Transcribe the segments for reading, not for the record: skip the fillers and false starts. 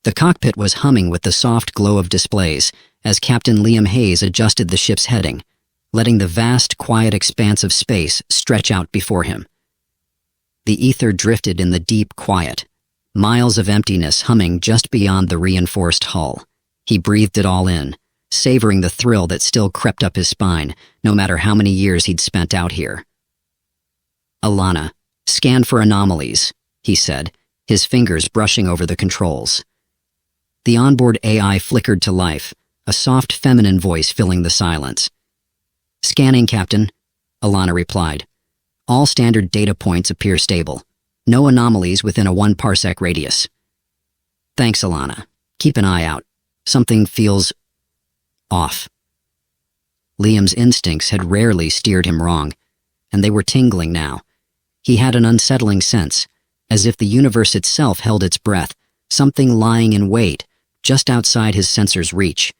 The cockpit was humming with the soft glow of displays as Captain Liam Hayes adjusted the ship's heading, letting the vast, quiet expanse of space stretch out before him. The ether drifted in the deep quiet, miles of emptiness humming just beyond the reinforced hull. He breathed it all in, savoring the thrill that still crept up his spine, no matter how many years he'd spent out here. "Alana, scan for anomalies," he said, his fingers brushing over the controls. The onboard AI flickered to life, a soft feminine voice filling the silence. "Scanning, Captain," Alana replied. "All standard data points appear stable. No anomalies within a 1-parsec radius." "Thanks, Alana. Keep an eye out. Something feels off." Liam's instincts had rarely steered him wrong, and they were tingling now. He had an unsettling sense, as if the universe itself held its breath, something lying in wait, just outside his sensor's reach.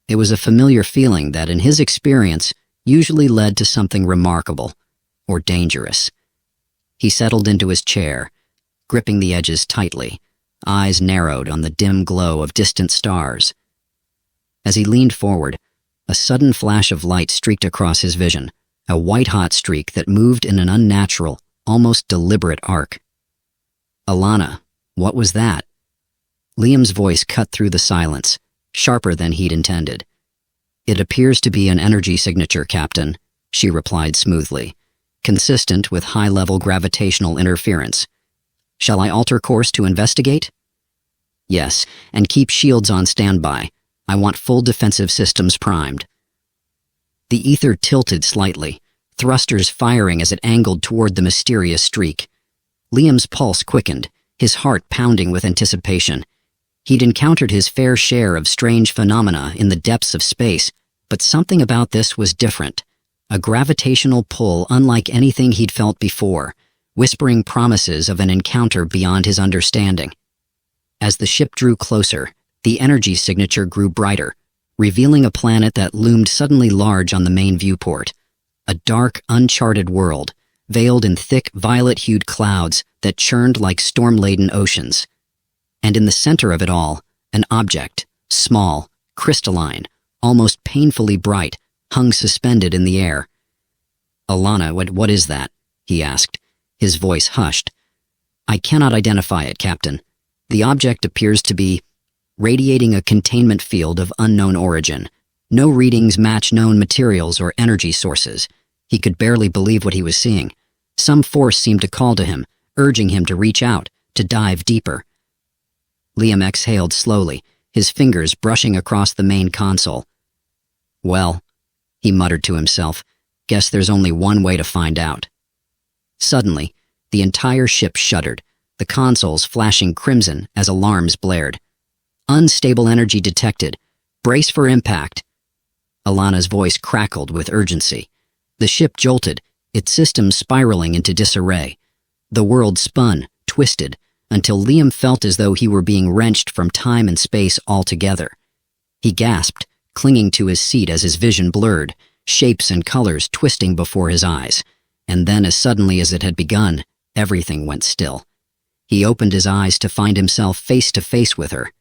It was a familiar feeling that, in his experience, usually led to something remarkable or dangerous. He settled into his chair, gripping the edges tightly, eyes narrowed on the dim glow of distant stars. As he leaned forward, a sudden flash of light streaked across his vision, a white-hot streak that moved in an unnatural, almost deliberate arc. "Alana, what was that?" Liam's voice cut through the silence, sharper than he'd intended. "It appears to be an energy signature, Captain," she replied smoothly, consistent with high-level gravitational interference. "Shall I alter course to investigate?" "Yes, and keep shields on standby. I want full defensive systems primed." The ether tilted slightly, thrusters firing as it angled toward the mysterious streak. Liam's pulse quickened, his heart pounding with anticipation. He'd encountered his fair share of strange phenomena in the depths of space, but something about this was different. A gravitational pull unlike anything he'd felt before, whispering promises of an encounter beyond his understanding. As the ship drew closer, the energy signature grew brighter, revealing a planet that loomed suddenly large on the main viewport. A dark, uncharted world, veiled in thick, violet-hued clouds that churned like storm-laden oceans. And in the center of it all, an object, small, crystalline, almost painfully bright, hung suspended in the air. "Alana, what is that?" he asked, his voice hushed. "I cannot identify it, Captain. The object appears to be radiating a containment field of unknown origin. No readings match known materials or energy sources." He could barely believe what he was seeing. Some force seemed to call to him, urging him to reach out, to dive deeper. Liam exhaled slowly, his fingers brushing across the main console. "Well," he muttered to himself, "guess there's only one way to find out." Suddenly, the entire ship shuddered, the consoles flashing crimson as alarms blared. "Unstable energy detected. Brace for impact." Alana's voice crackled with urgency. The ship jolted, its systems spiraling into disarray. The world spun, twisted, until Liam felt as though he were being wrenched from time and space altogether. He gasped, clinging to his seat as his vision blurred, shapes and colors twisting before his eyes. And then, as suddenly as it had begun, everything went still. He opened his eyes to find himself face to face with her.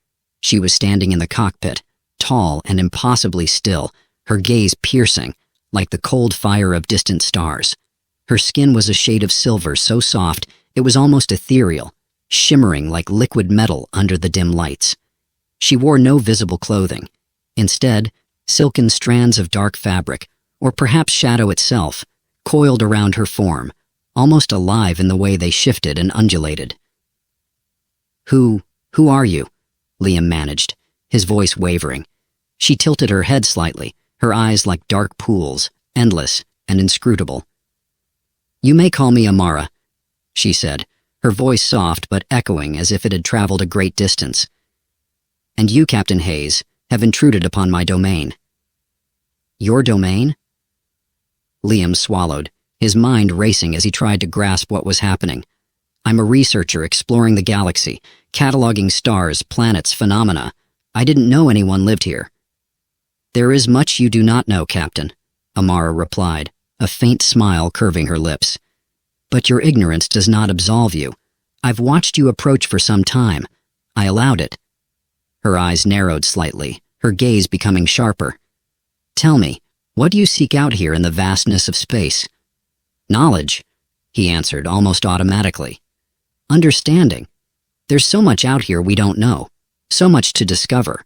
She was standing in the cockpit, tall and impossibly still, her gaze piercing, like the cold fire of distant stars. Her skin was a shade of silver so soft it was almost ethereal, shimmering like liquid metal under the dim lights. She wore no visible clothing. Instead, silken strands of dark fabric, or perhaps shadow itself, coiled around her form, almost alive in the way they shifted and undulated. Who are you?" Liam managed, his voice wavering. She tilted her head slightly, her eyes like dark pools, endless and inscrutable. "You may call me Amara," she said, her voice soft but echoing as if it had traveled a great distance. "And you, Captain Hayes, have intruded upon my domain." "Your domain?" Liam swallowed, his mind racing as he tried to grasp what was happening. "I'm a researcher exploring the galaxy, cataloging stars, planets, phenomena. I didn't know anyone lived here." "There is much you do not know, Captain," Amara replied, a faint smile curving her lips. "But your ignorance does not absolve you. I've watched you approach for some time. I allowed it. Her eyes narrowed slightly, her gaze becoming sharper. "Tell me, what do you seek out here in the vastness of space?" "Knowledge," he answered almost automatically. "Understanding. There's so much out here we don't know, so much to discover.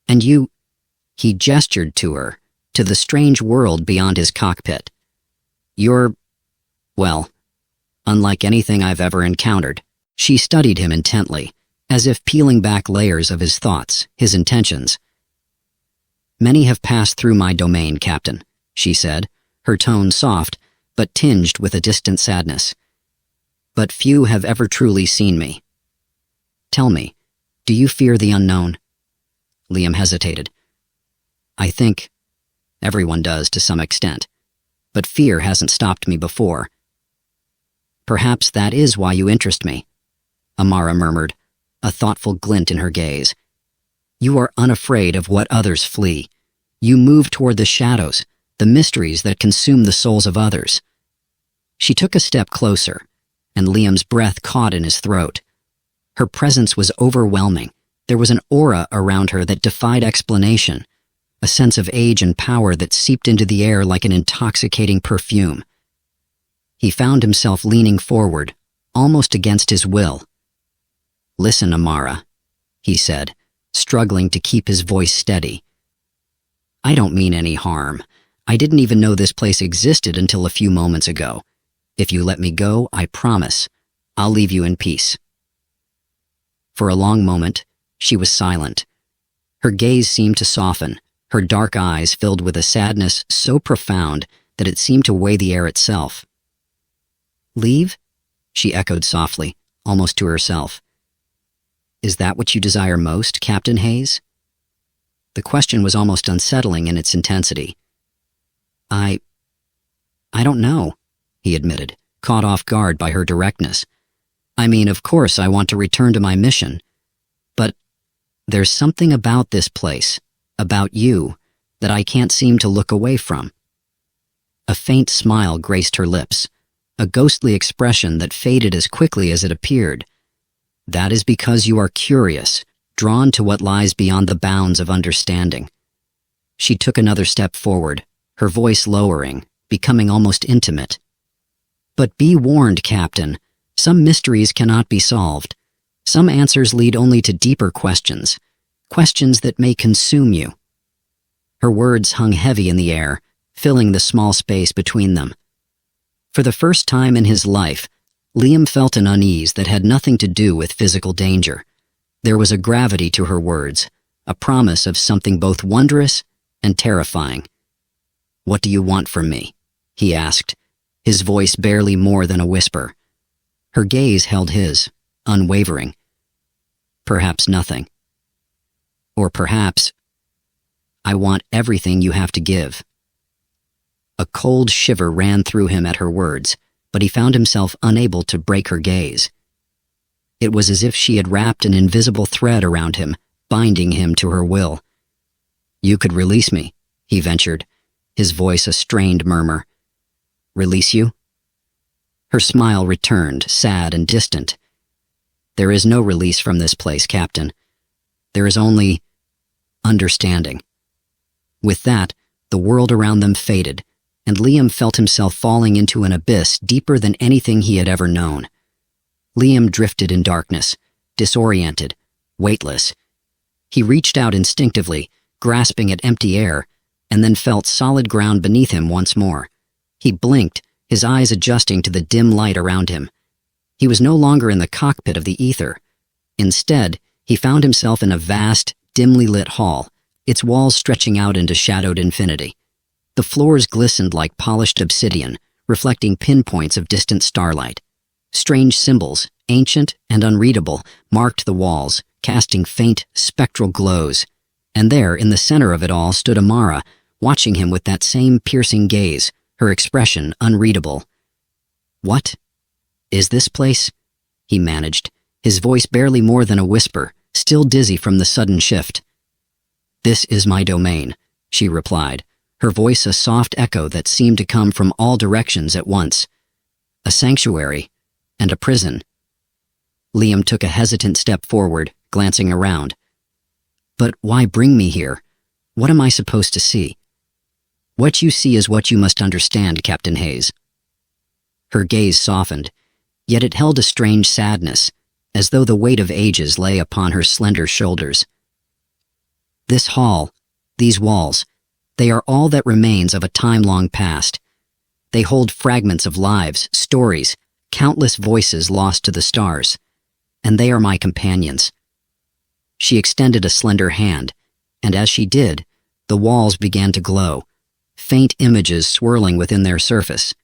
And you—" He gestured to her, to the strange world beyond his cockpit. "You're, well, unlike anything I've ever encountered." She studied him intently, as if peeling back layers of his thoughts, his intentions. "Many have passed through my domain, Captain," she said, her tone soft, but tinged with a distant sadness. "But few have ever truly seen me. Tell me, do you fear the unknown?" Liam hesitated. "I think everyone does to some extent, but fear hasn't stopped me before." "Perhaps that is why you interest me," Amara murmured, a thoughtful glint in her gaze. "You are unafraid of what others flee. You move toward the shadows, the mysteries that consume the souls of others." She took a step closer, and Liam's breath caught in his throat. Her presence was overwhelming. There was an aura around her that defied explanation, a sense of age and power that seeped into the air like an intoxicating perfume. He found himself leaning forward, almost against his will. "Listen, Amara," he said, struggling to keep his voice steady. "I don't mean any harm. I didn't even know this place existed until a few moments ago. If you let me go, I promise, I'll leave you in peace." For a long moment, she was silent. Her gaze seemed to soften, her dark eyes filled with a sadness so profound that it seemed to weigh the air itself. "Leave?" she echoed softly, almost to herself. "Is that what you desire most, Captain Hayes?" The question was almost unsettling in its intensity. I don't know," he admitted, caught off guard by her directness. "I mean, of course I want to return to my mission. But there's something about this place, about you, that I can't seem to look away from." A faint smile graced her lips, a ghostly expression that faded as quickly as it appeared. "That is because you are curious, drawn to what lies beyond the bounds of understanding." She took another step forward, her voice lowering, becoming almost intimate. "But be warned, Captain, some mysteries cannot be solved. Some answers lead only to deeper questions, questions that may consume you." Her words hung heavy in the air, filling the small space between them. For the first time in his life, Liam felt an unease that had nothing to do with physical danger. There was a gravity to her words, a promise of something both wondrous and terrifying. "What do you want from me?" he asked, his voice barely more than a whisper. Her gaze held his, unwavering. "Perhaps nothing. Or perhaps, I want everything you have to give." A cold shiver ran through him at her words, but he found himself unable to break her gaze. It was as if she had wrapped an invisible thread around him, binding him to her will. "You could release me," he ventured, his voice a strained murmur. "Release you?" Her smile returned, sad and distant. "There is no release from this place, Captain. There is only understanding." With that, the world around them faded, and Liam felt himself falling into an abyss deeper than anything he had ever known. Liam drifted in darkness, disoriented, weightless. He reached out instinctively, grasping at empty air, and then felt solid ground beneath him once more. He blinked, his eyes adjusting to the dim light around him. He was no longer in the cockpit of the ether. Instead, he found himself in a vast, dimly lit hall, its walls stretching out into shadowed infinity. The floors glistened like polished obsidian, reflecting pinpoints of distant starlight. Strange symbols, ancient and unreadable, marked the walls, casting faint, spectral glows. And there, in the center of it all, stood Amara, watching him with that same piercing gaze, her expression unreadable. "What is this place?" he managed, his voice barely more than a whisper, still dizzy from the sudden shift. "This is my domain," she replied, her voice a soft echo that seemed to come from all directions at once. "A sanctuary and a prison." Liam took a hesitant step forward, glancing around. But why bring me here? What am I supposed to see? What you see is what you must understand, Captain Hayes. Her gaze softened, yet it held a strange sadness, as though the weight of ages lay upon her slender shoulders. This hall, these walls, they are all that remains of a time long past. They hold fragments of lives, stories, countless voices lost to the stars, and they are my companions. She extended a slender hand, and as she did, the walls began to glow, faint images swirling within their surface.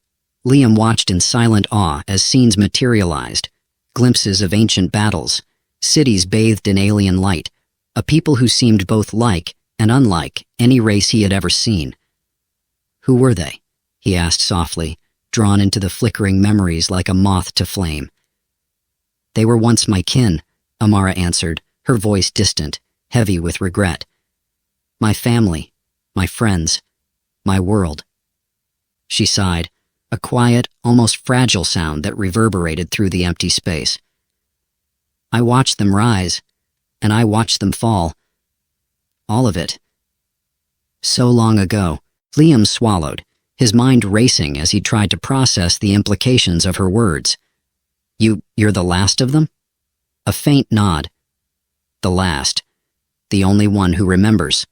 Liam watched in silent awe as scenes materialized, glimpses of ancient battles, cities bathed in alien light, a people who seemed both like and unlike any race he had ever seen. Who were they? He asked softly, drawn into the flickering memories like a moth to flame. They were once my kin, Amara answered, her voice distant, heavy with regret. My family, my friends, my world. She sighed, a quiet, almost fragile sound that reverberated through the empty space. I watched them rise, and I watched them fall. All of it. So long ago. Liam swallowed, his mind racing as he tried to process the implications of her words. You're the last of them? A faint nod. The last. The only one who remembers.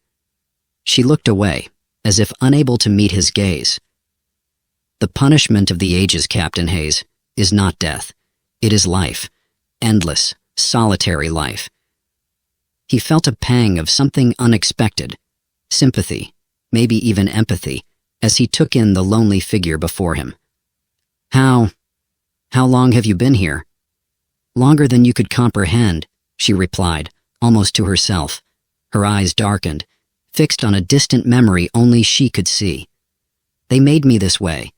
She looked away, as if unable to meet his gaze. The punishment of the ages, Captain Hayes, is not death. It is life. Endless, solitary life. He felt a pang of something unexpected. Sympathy, maybe even empathy, as he took in the lonely figure before him. How long have you been here? Longer than you could comprehend, she replied, almost to herself. Her eyes darkened, fixed on a distant memory only she could see. They made me this way.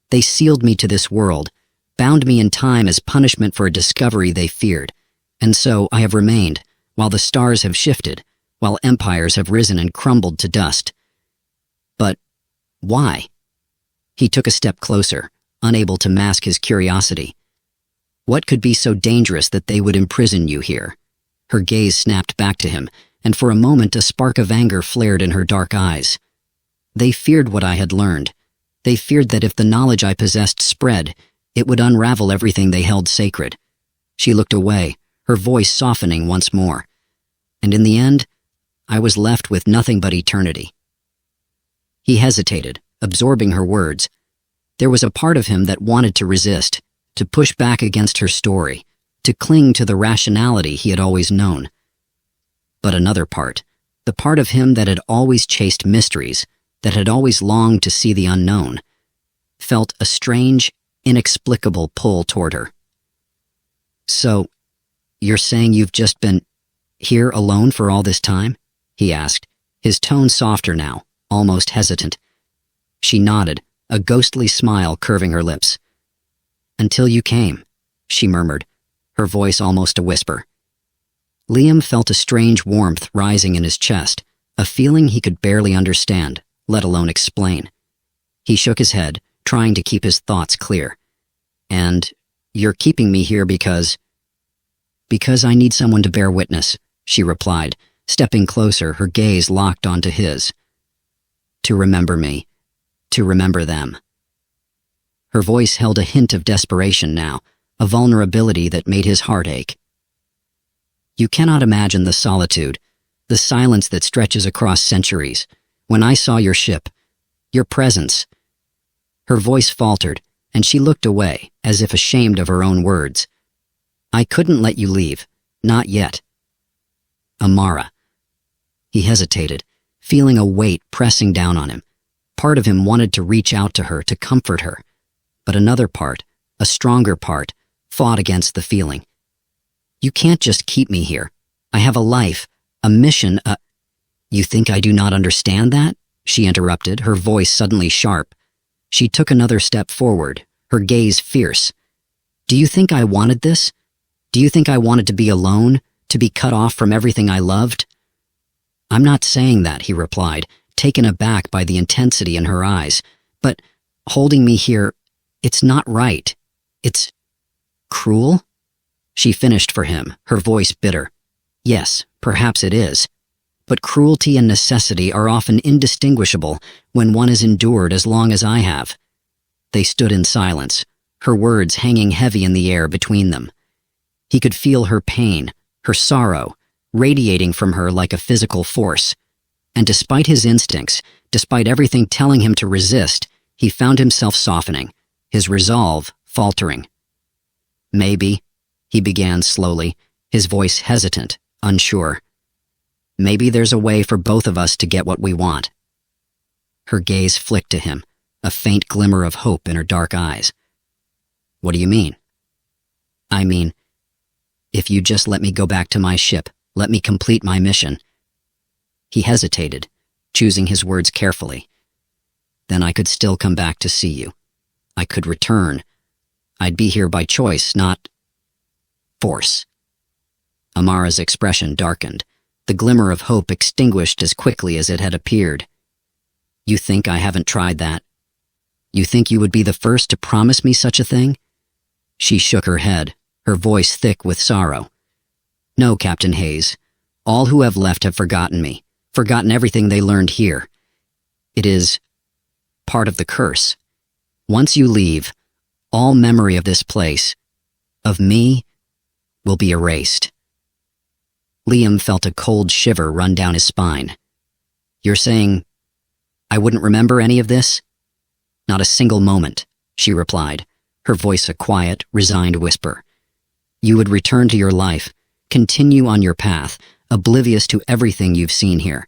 They sealed me to this world, bound me in time as punishment for a discovery they feared. And so I have remained, while the stars have shifted, while empires have risen and crumbled to dust. But why? He took a step closer, unable to mask his curiosity. What could be so dangerous that they would imprison you here? Her gaze snapped back to him, and for a moment a spark of anger flared in her dark eyes. They feared what I had learned. They feared that if the knowledge I possessed spread, it would unravel everything they held sacred. She looked away, her voice softening once more. And in the end, I was left with nothing but eternity. He hesitated, absorbing her words. There was a part of him that wanted to resist, to push back against her story, to cling to the rationality he had always known. But another part, the part of him that had always chased mysteries, that had always longed to see the unknown, felt a strange, inexplicable pull toward her. So, you're saying you've just been here alone for all this time? He asked, his tone softer now, almost hesitant. She nodded, a ghostly smile curving her lips. Until you came, she murmured, her voice almost a whisper. Liam felt a strange warmth rising in his chest, a feeling he could barely understand, let alone explain. He shook his head, trying to keep his thoughts clear. And you're keeping me here because I need someone to bear witness, she replied, stepping closer, her gaze locked onto his. To remember me, to remember them. Her voice held a hint of desperation now, a vulnerability that made his heart ache. You cannot imagine the solitude, the silence that stretches across centuries. When I saw your ship, your presence. Her voice faltered, and she looked away, as if ashamed of her own words. I couldn't let you leave, not yet. Amara. He hesitated, feeling a weight pressing down on him. Part of him wanted to reach out to her, to comfort her, but another part, a stronger part, fought against the feeling. You can't just keep me here. I have a life, a mission, You think I do not understand that? She interrupted, her voice suddenly sharp. She took another step forward, her gaze fierce. Do you think I wanted this? Do you think I wanted to be alone, to be cut off from everything I loved? I'm not saying that, he replied, taken aback by the intensity in her eyes. But holding me here, it's not right. It's cruel? She finished for him, her voice bitter. Yes, perhaps it is. but cruelty and necessity are often indistinguishable when one is endured as long as I have. They stood in silence, her words hanging heavy in the air between them. He could feel her pain, her sorrow, radiating from her like a physical force. And despite his instincts, despite everything telling him to resist, he found himself softening, his resolve faltering. "Maybe," he began slowly, his voice hesitant, unsure. "Maybe there's a way for both of us to get what we want." Her gaze flicked to him, a faint glimmer of hope in her dark eyes. "What do you mean?" "I mean, if you just let me go back to my ship, let me complete my mission." He hesitated, choosing his words carefully. "Then I could still come back to see you. I could return. I'd be here by choice, not force." Amara's expression darkened, the glimmer of hope extinguished as quickly as it had appeared. "You think I haven't tried that? You think you would be the first to promise me such a thing?" She shook her head, her voice thick with sorrow. "No, Captain Hayes. All who have left have forgotten me, forgotten everything they learned here. It is part of the curse. Once you leave, all memory of this place, of me, will be erased." Liam felt a cold shiver run down his spine. "You're saying I wouldn't remember any of this?" "Not a single moment," she replied, her voice a quiet, resigned whisper. "You would return to your life, continue on your path, oblivious to everything you've seen here.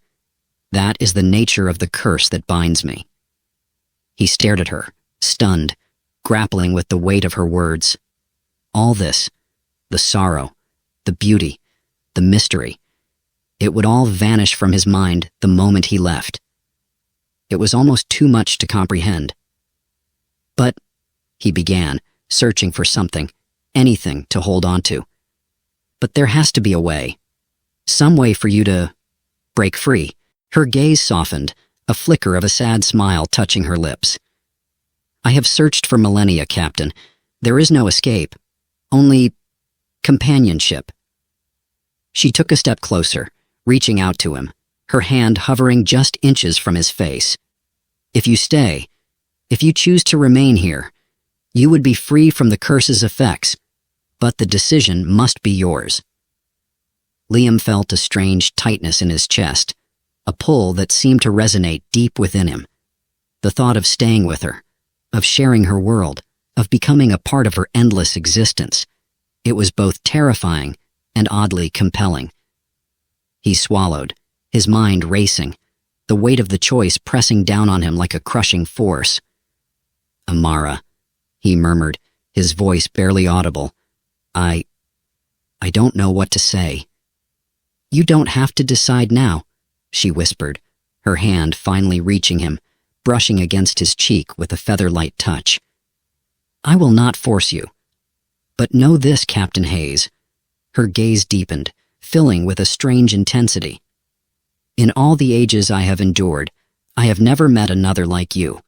That is the nature of the curse that binds me." He stared at her, stunned, grappling with the weight of her words. All this, the sorrow, the beauty, the mystery, it would all vanish from his mind the moment he left. It was almost too much to comprehend. "But," he began, searching for something, anything to hold on to. "But there has to be a way. Some way for you to break free." Her gaze softened, a flicker of a sad smile touching her lips. "I have searched for millennia, Captain. There is no escape. Only companionship." She took a step closer, reaching out to him, her hand hovering just inches from his face. "If you stay, if you choose to remain here, you would be free from the curse's effects, but the decision must be yours." Liam felt a strange tightness in his chest, a pull that seemed to resonate deep within him. The thought of staying with her, of sharing her world, of becoming a part of her endless existence, it was both terrifying and oddly compelling. He swallowed, his mind racing, the weight of the choice pressing down on him like a crushing force. "Amara," he murmured, his voice barely audible. I don't know what to say." "You don't have to decide now," she whispered, her hand finally reaching him, brushing against his cheek with a feather-light touch. "I will not force you. But know this, Captain Hayes." Her gaze deepened, filling with a strange intensity. "In all the ages I have endured, I have never met another like you.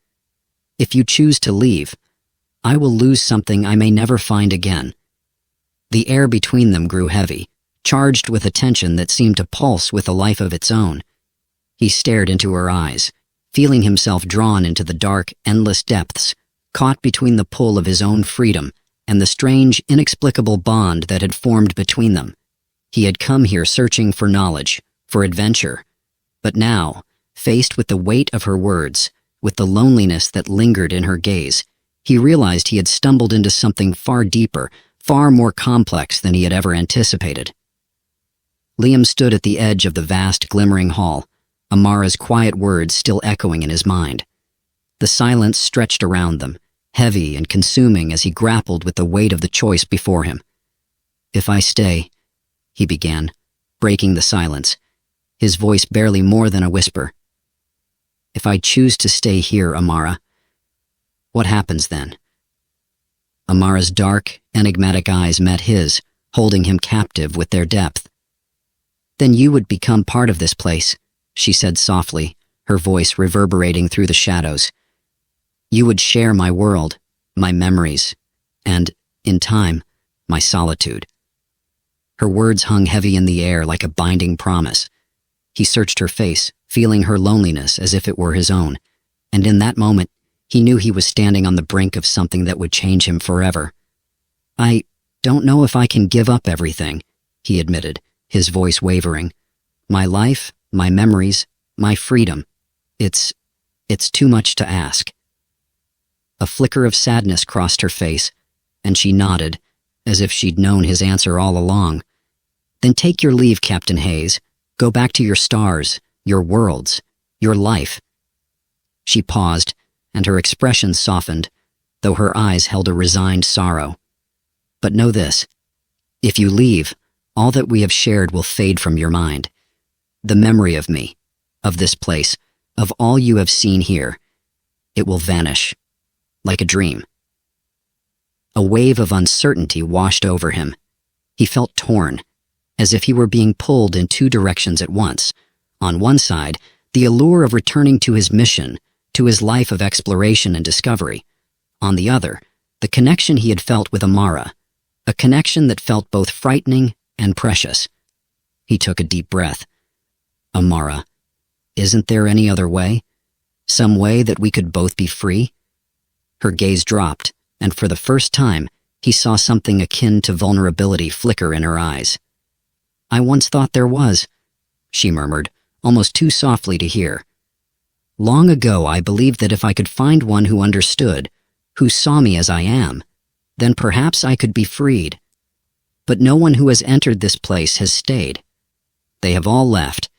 If you choose to leave, I will lose something I may never find again." The air between them grew heavy, charged with a tension that seemed to pulse with a life of its own. He stared into her eyes, feeling himself drawn into the dark, endless depths, caught between the pull of his own freedom and the strange, inexplicable bond that had formed between them. He had come here searching for knowledge, for adventure. But now, faced with the weight of her words, with the loneliness that lingered in her gaze, he realized he had stumbled into something far deeper, far more complex than he had ever anticipated. Liam stood at the edge of the vast, glimmering hall, Amara's quiet words still echoing in his mind. The silence stretched around them, heavy and consuming as he grappled with the weight of the choice before him. "If I stay," he began, breaking the silence, his voice barely more than a whisper. "If I choose to stay here, Amara, what happens then?" Amara's dark, enigmatic eyes met his, holding him captive with their depth. "Then you would become part of this place," she said softly, her voice reverberating through the shadows. "You would share my world, my memories, and, in time, my solitude." Her words hung heavy in the air like a binding promise. He searched her face, feeling her loneliness as if it were his own, and in that moment, he knew he was standing on the brink of something that would change him forever. "I don't know if I can give up everything," he admitted, his voice wavering. "My life, my memories, my freedom. It's too much to ask." A flicker of sadness crossed her face, and she nodded, as if she'd known his answer all along. "Then take your leave, Captain Hayes. Go back to your stars, your worlds, your life." She paused, and her expression softened, though her eyes held a resigned sorrow. "But know this. If you leave, all that we have shared will fade from your mind. The memory of me, of this place, of all you have seen here, it will vanish, like a dream." A wave of uncertainty washed over him. He felt torn, as if he were being pulled in two directions at once. On one side, the allure of returning to his mission, to his life of exploration and discovery. On the other, the connection he had felt with Amara, a connection that felt both frightening and precious. He took a deep breath. "Amara, isn't there any other way? Some way that we could both be free?" Her gaze dropped, and for the first time, he saw something akin to vulnerability flicker in her eyes. "I once thought there was," she murmured, almost too softly to hear. "Long ago I believed that if I could find one who understood, who saw me as I am, then perhaps I could be freed. But no one who has entered this place has stayed. They have all left,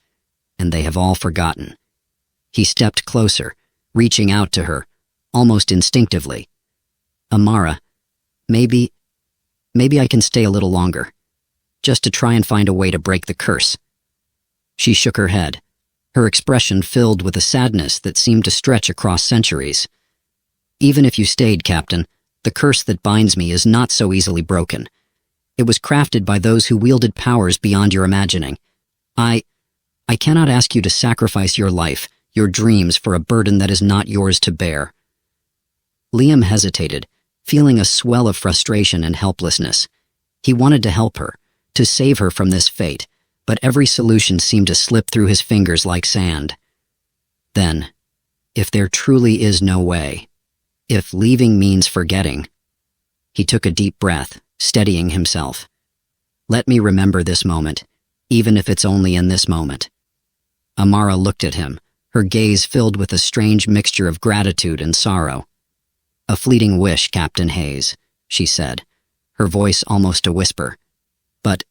and they have all forgotten." He stepped closer, reaching out to her, almost instinctively. "Amara, maybe I can stay a little longer, just to try and find a way to break the curse." She shook her head, her expression filled with a sadness that seemed to stretch across centuries. "Even if you stayed, Captain, the curse that binds me is not so easily broken. It was crafted by those who wielded powers beyond your imagining. I cannot ask you to sacrifice your life, your dreams, for a burden that is not yours to bear." Liam hesitated, feeling a swell of frustration and helplessness. He wanted to help her, to save her from this fate, but every solution seemed to slip through his fingers like sand. Then, if there truly is no way, if leaving means forgetting, he took a deep breath, steadying himself. "Let me remember this moment, even if it's only in this moment." Amara looked at him, her gaze filled with a strange mixture of gratitude and sorrow. "A fleeting wish, Captain Hayes," she said, her voice almost a whisper. "But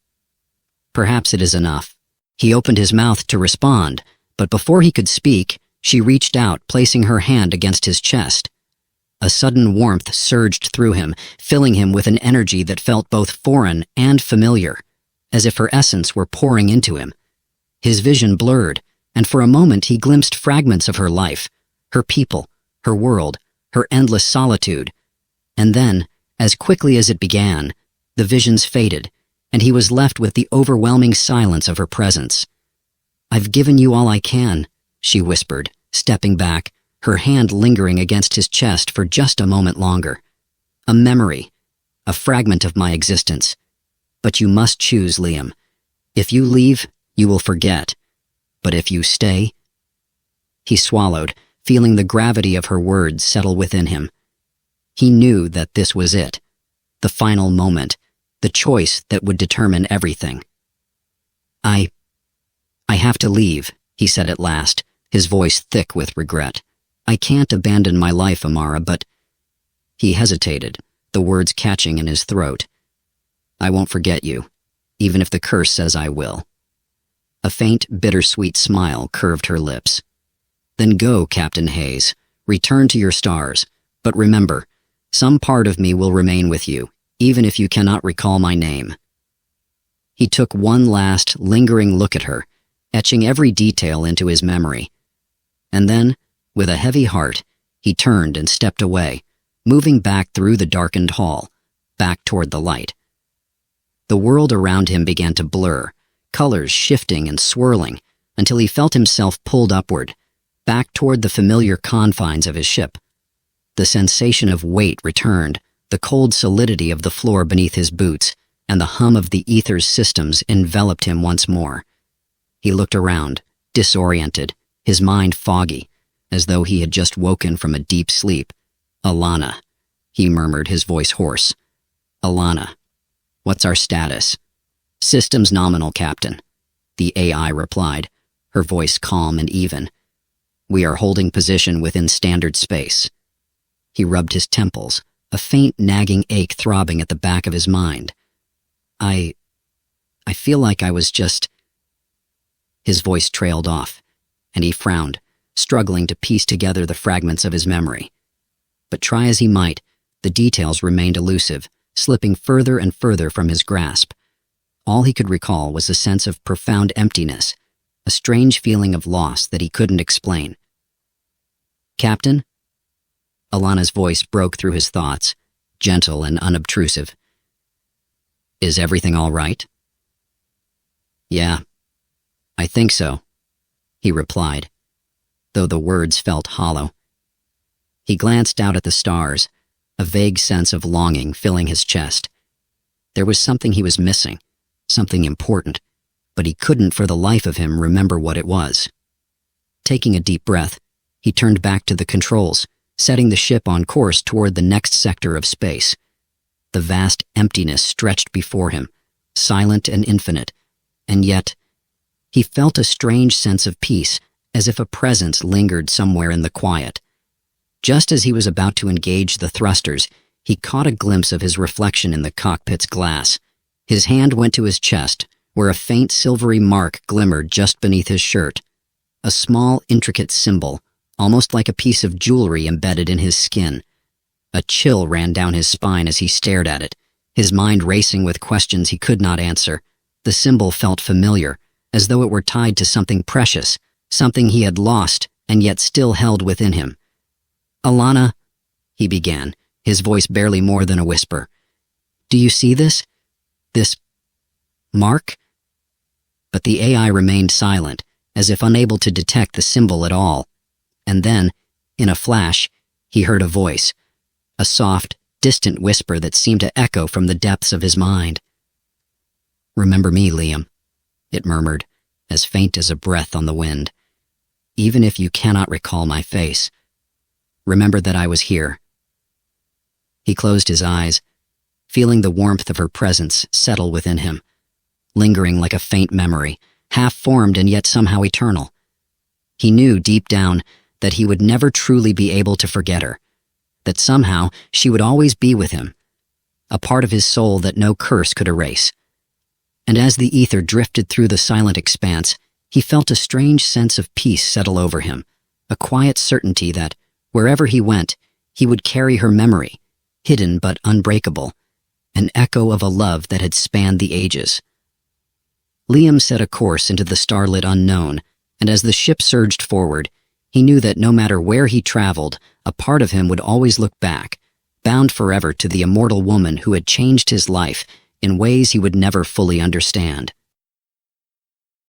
perhaps it is enough." He opened his mouth to respond, but before he could speak, she reached out, placing her hand against his chest. A sudden warmth surged through him, filling him with an energy that felt both foreign and familiar, as if her essence were pouring into him. His vision blurred, and for a moment he glimpsed fragments of her life, her people, her world, her endless solitude. And then, as quickly as it began, the visions faded, and he was left with the overwhelming silence of her presence. "I've given you all I can," she whispered, stepping back, her hand lingering against his chest for just a moment longer. "A memory, a fragment of my existence. But you must choose, Liam. If you leave, you will forget. But if you stay—" He swallowed, feeling the gravity of her words settle within him. He knew that this was it, the final moment, the choice that would determine everything. I have to leave," he said at last, his voice thick with regret. "I can't abandon my life, Amara, but—" He hesitated, the words catching in his throat. "I won't forget you, even if the curse says I will." A faint, bittersweet smile curved her lips. "Then go, Captain Hayes. Return to your stars. But remember, some part of me will remain with you, even if you cannot recall my name." He took one last, lingering look at her, etching every detail into his memory. And then, with a heavy heart, he turned and stepped away, moving back through the darkened hall, back toward the light. The world around him began to blur, colors shifting and swirling, until he felt himself pulled upward, back toward the familiar confines of his ship. The sensation of weight returned, the cold solidity of the floor beneath his boots, and the hum of the ether's systems enveloped him once more. He looked around, disoriented, his mind foggy, as though he had just woken from a deep sleep. "Alana," he murmured, his voice hoarse. "Alana, what's our status?" "Systems nominal, Captain," the AI replied, her voice calm and even. "We are holding position within standard space." He rubbed his temples, a faint nagging ache throbbing at the back of his mind. I feel like I was just—" His voice trailed off, and he frowned, struggling to piece together the fragments of his memory. But try as he might, the details remained elusive, slipping further and further from his grasp. All he could recall was a sense of profound emptiness, a strange feeling of loss that he couldn't explain. "Captain?" Alana's voice broke through his thoughts, gentle and unobtrusive. "Is everything all right?" "Yeah, I think so," he replied, though the words felt hollow. He glanced out at the stars, a vague sense of longing filling his chest. There was something he was missing, something important, but he couldn't for the life of him remember what it was. Taking a deep breath, he turned back to the controls, setting the ship on course toward the next sector of space. The vast emptiness stretched before him, silent and infinite, and yet he felt a strange sense of peace, as if a presence lingered somewhere in the quiet. Just as he was about to engage the thrusters, he caught a glimpse of his reflection in the cockpit's glass. His hand went to his chest, where a faint silvery mark glimmered just beneath his shirt. A small, intricate symbol, almost like a piece of jewelry embedded in his skin. A chill ran down his spine as he stared at it, his mind racing with questions he could not answer. The symbol felt familiar, as though it were tied to something precious, something he had lost and yet still held within him. "Alana," he began, his voice barely more than a whisper. "Do you see this? This mark?" But the AI remained silent, as if unable to detect the symbol at all. And then, in a flash, he heard a voice, a soft, distant whisper that seemed to echo from the depths of his mind. "Remember me, Liam," it murmured, as faint as a breath on the wind. "Even if you cannot recall my face, remember that I was here." He closed his eyes, feeling the warmth of her presence settle within him, lingering like a faint memory, half-formed and yet somehow eternal. He knew deep down that he would never truly be able to forget her, that somehow she would always be with him, a part of his soul that no curse could erase. And as the ether drifted through the silent expanse, he felt a strange sense of peace settle over him, a quiet certainty that, wherever he went, he would carry her memory, hidden but unbreakable, an echo of a love that had spanned the ages. Liam set a course into the starlit unknown, and as the ship surged forward, he knew that no matter where he traveled, a part of him would always look back, bound forever to the immortal woman who had changed his life in ways he would never fully understand.